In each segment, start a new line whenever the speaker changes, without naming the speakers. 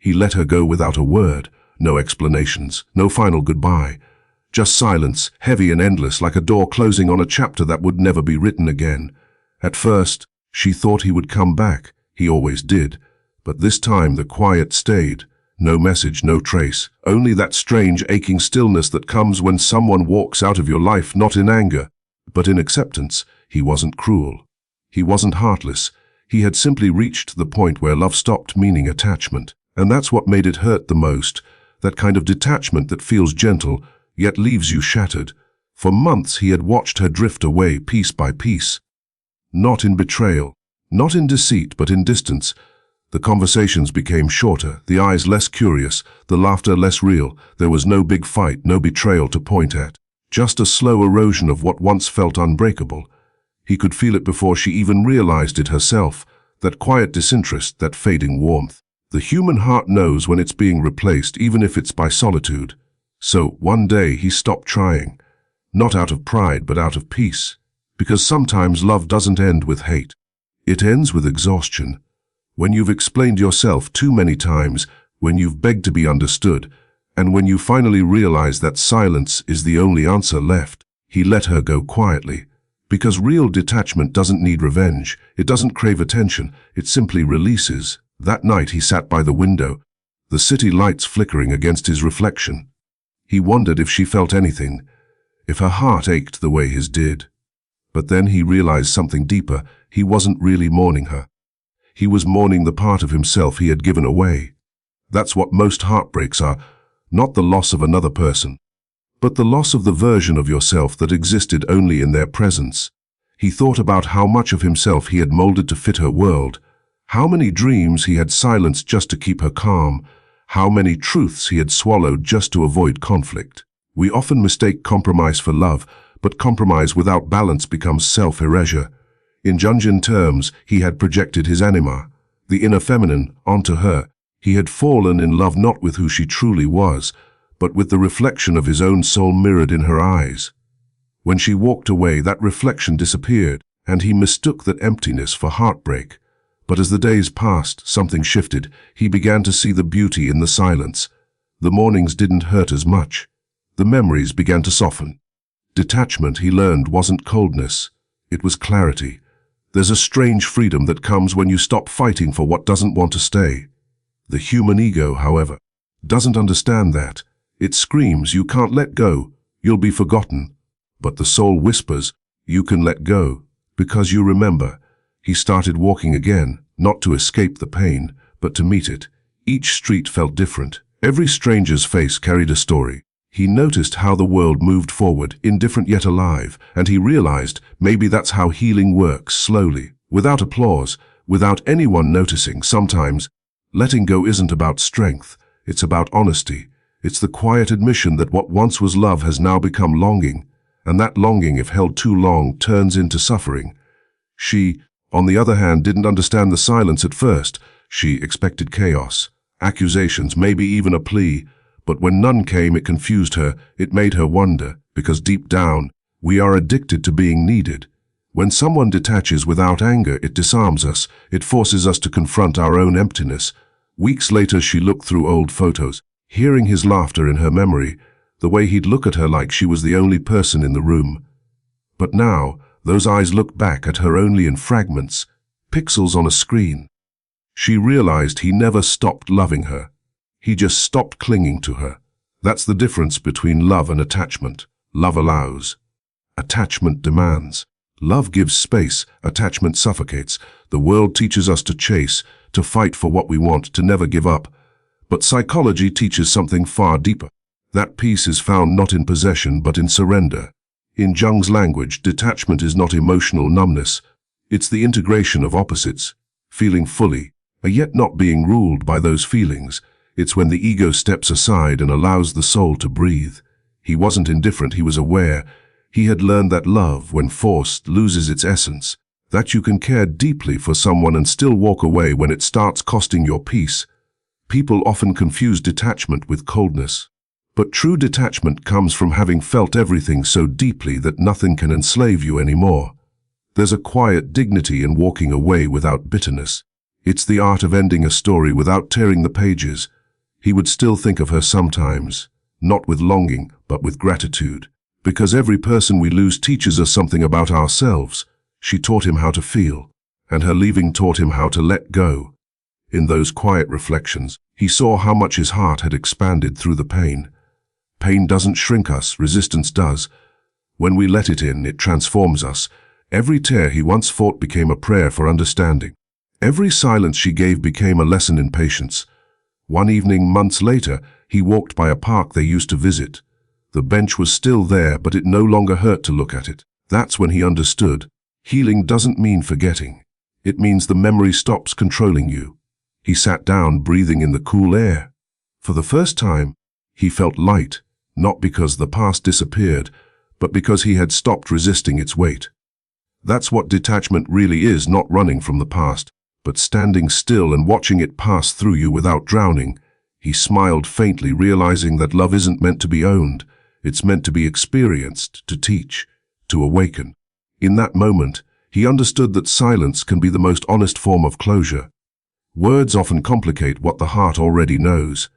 He let her go without a word, no explanations, no final goodbye. Just silence, heavy and endless, like a door closing on a chapter that would never be written again. At first, she thought he would come back. He always did. But this time the quiet stayed. No message, no trace. Only that strange, aching stillness that comes when someone walks out of your life, not in anger, but in acceptance. He wasn't cruel. He wasn't heartless. He had simply reached the point where love stopped meaning attachment. And that's what made it hurt the most. That kind of detachment that feels gentle, yet leaves you shattered. For months he had watched her drift away piece by piece. Not in betrayal, not in deceit, but in distance. The conversations became shorter, the eyes less curious, the laughter less real. There was no big fight, no betrayal to point at. Just a slow erosion of what once felt unbreakable. He could feel it before she even realized it herself, that quiet disinterest, that fading warmth. The human heart knows when it's being replaced, even if it's by solitude. So, one day he stopped trying. Not out of pride, but out of peace. Because sometimes love doesn't end with hate. It ends with exhaustion. When you've explained yourself too many times, when you've begged to be understood, and when you finally realize that silence is the only answer left, he let her go quietly. Because real detachment doesn't need revenge, it doesn't crave attention, it simply releases. That night he sat by the window, the city lights flickering against his reflection. He wondered if she felt anything, if her heart ached the way his did. But then he realized something deeper. He wasn't really mourning her. He was mourning the part of himself he had given away. That's what most heartbreaks are, not the loss of another person, but the loss of the version of yourself that existed only in their presence. He thought about how much of himself he had molded to fit her world, how many dreams he had silenced just to keep her calm, how many truths he had swallowed just to avoid conflict. We often mistake compromise for love, but compromise without balance becomes self-erasure. In Jungian terms, he had projected his anima, the inner feminine, onto her. He had fallen in love not with who she truly was, but with the reflection of his own soul mirrored in her eyes. When she walked away, that reflection disappeared, and he mistook that emptiness for heartbreak. But as the days passed, something shifted. He began to see the beauty in the silence. The mornings didn't hurt as much. The memories began to soften. Detachment, he learned, wasn't coldness. It was clarity. There's a strange freedom that comes when you stop fighting for what doesn't want to stay. The human ego, however, doesn't understand that. It screams, you can't let go, you'll be forgotten. But the soul whispers, you can let go, because you remember. He started walking again, not to escape the pain, but to meet it. Each street felt different. Every stranger's face carried a story. He noticed how the world moved forward, indifferent yet alive, and he realized maybe that's how healing works, slowly, without applause, without anyone noticing. Sometimes, letting go isn't about strength, it's about honesty. It's the quiet admission that what once was love has now become longing, and that longing, if held too long, turns into suffering. She, on the other hand, didn't understand the silence at first. She expected chaos, accusations, maybe even a plea. But when none came, it confused her. It made her wonder, because deep down, we are addicted to being needed. When someone detaches without anger, it disarms us. It forces us to confront our own emptiness. Weeks later, she looked through old photos, hearing his laughter in her memory, the way he'd look at her like she was the only person in the room. But now, those eyes looked back at her only in fragments, pixels on a screen. She realized he never stopped loving her. He just stopped clinging to her. That's the difference between love and attachment. Love allows. Attachment demands. Love gives space. Attachment suffocates. The world teaches us to chase, to fight for what we want, to never give up. But psychology teaches something far deeper. That peace is found not in possession, but in surrender. In Jung's language, detachment is not emotional numbness. It's the integration of opposites, feeling fully, but yet not being ruled by those feelings. It's when the ego steps aside and allows the soul to breathe. He wasn't indifferent, he was aware. He had learned that love, when forced, loses its essence. That you can care deeply for someone and still walk away when it starts costing your peace. People often confuse detachment with coldness. But true detachment comes from having felt everything so deeply that nothing can enslave you anymore. There's a quiet dignity in walking away without bitterness. It's the art of ending a story without tearing the pages. He would still think of her sometimes, not with longing, but with gratitude. Because every person we lose teaches us something about ourselves. She taught him how to feel, and her leaving taught him how to let go. In those quiet reflections, he saw how much his heart had expanded through the pain. Pain doesn't shrink us, resistance does. When we let it in, it transforms us. Every tear he once fought became a prayer for understanding. Every silence she gave became a lesson in patience. One evening, months later, he walked by a park they used to visit. The bench was still there, but it no longer hurt to look at it. That's when he understood. Healing doesn't mean forgetting. It means the memory stops controlling you. He sat down, breathing in the cool air. For the first time, he felt light, not because the past disappeared, but because he had stopped resisting its weight. That's what detachment really is, not running from the past, but standing still and watching it pass through you without drowning. He smiled faintly, realizing that love isn't meant to be owned. It's meant to be experienced, to teach, to awaken. In that moment, he understood that silence can be the most honest form of closure. Words often complicate what the heart already knows.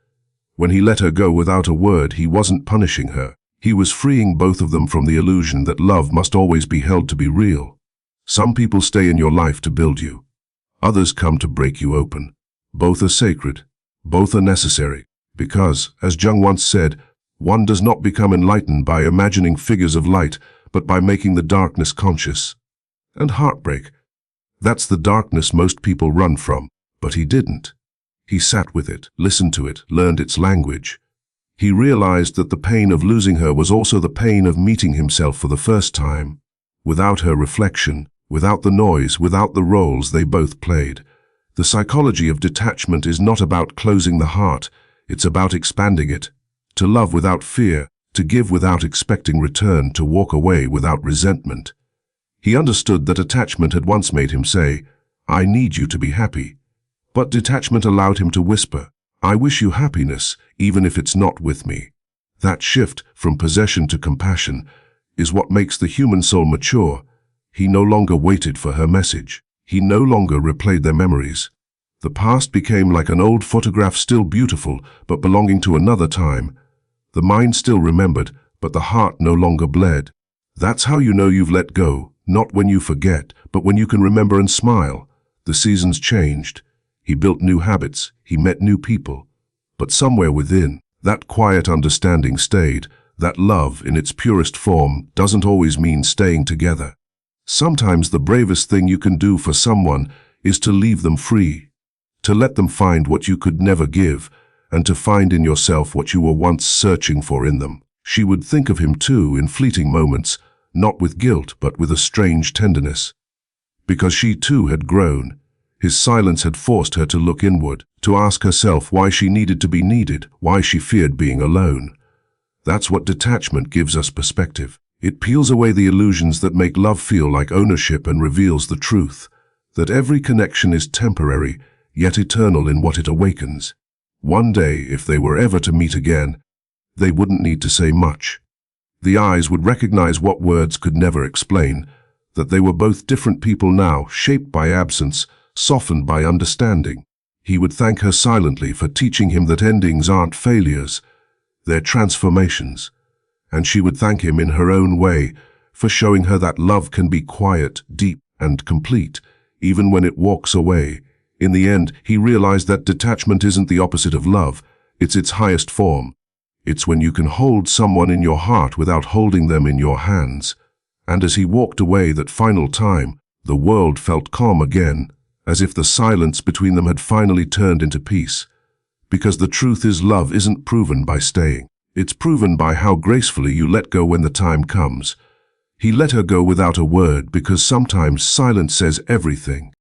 When he let her go without a word, he wasn't punishing her. He was freeing both of them from the illusion that love must always be held to be real. Some people stay in your life to build you. Others come to break you open. Both are sacred. Both are necessary. Because, as Jung once said, one does not become enlightened by imagining figures of light, but by making the darkness conscious. And heartbreak. That's the darkness most people run from. But he didn't. He sat with it, listened to it, learned its language. He realized that the pain of losing her was also the pain of meeting himself for the first time. Without her reflection, without the noise, without the roles they both played. The psychology of detachment is not about closing the heart, it's about expanding it. To love without fear, to give without expecting return, to walk away without resentment. He understood that attachment had once made him say, "I need you to be happy." But detachment allowed him to whisper, "I wish you happiness, even if it's not with me." That shift from possession to compassion is what makes the human soul mature. He no longer waited for her message. He no longer replayed their memories. The past became like an old photograph, still beautiful, but belonging to another time. The mind still remembered, but the heart no longer bled. That's how you know you've let go, not when you forget, but when you can remember and smile. The seasons changed. He built new habits, he met new people. But somewhere within, that quiet understanding stayed, that love in its purest form doesn't always mean staying together. Sometimes the bravest thing you can do for someone is to leave them free, to let them find what you could never give, and to find in yourself what you were once searching for in them. She would think of him too in fleeting moments, not with guilt but with a strange tenderness. Because she too had grown. His silence had forced her to look inward, to ask herself why she needed to be needed, why she feared being alone. That's what detachment gives us: perspective. It peels away the illusions that make love feel like ownership and reveals the truth, that every connection is temporary, yet eternal in what it awakens. One day, if they were ever to meet again, they wouldn't need to say much. The eyes would recognize what words could never explain, that they were both different people now, shaped by absence, softened by understanding. He would thank her silently for teaching him that endings aren't failures, they're transformations. And she would thank him in her own way for showing her that love can be quiet, deep, and complete, even when it walks away. In the end, he realized that detachment isn't the opposite of love, it's its highest form. It's when you can hold someone in your heart without holding them in your hands. And as he walked away that final time, the world felt calm again, as if the silence between them had finally turned into peace. Because the truth is, love isn't proven by staying. It's proven by how gracefully you let go when the time comes. He let her go without a word because sometimes silence says everything.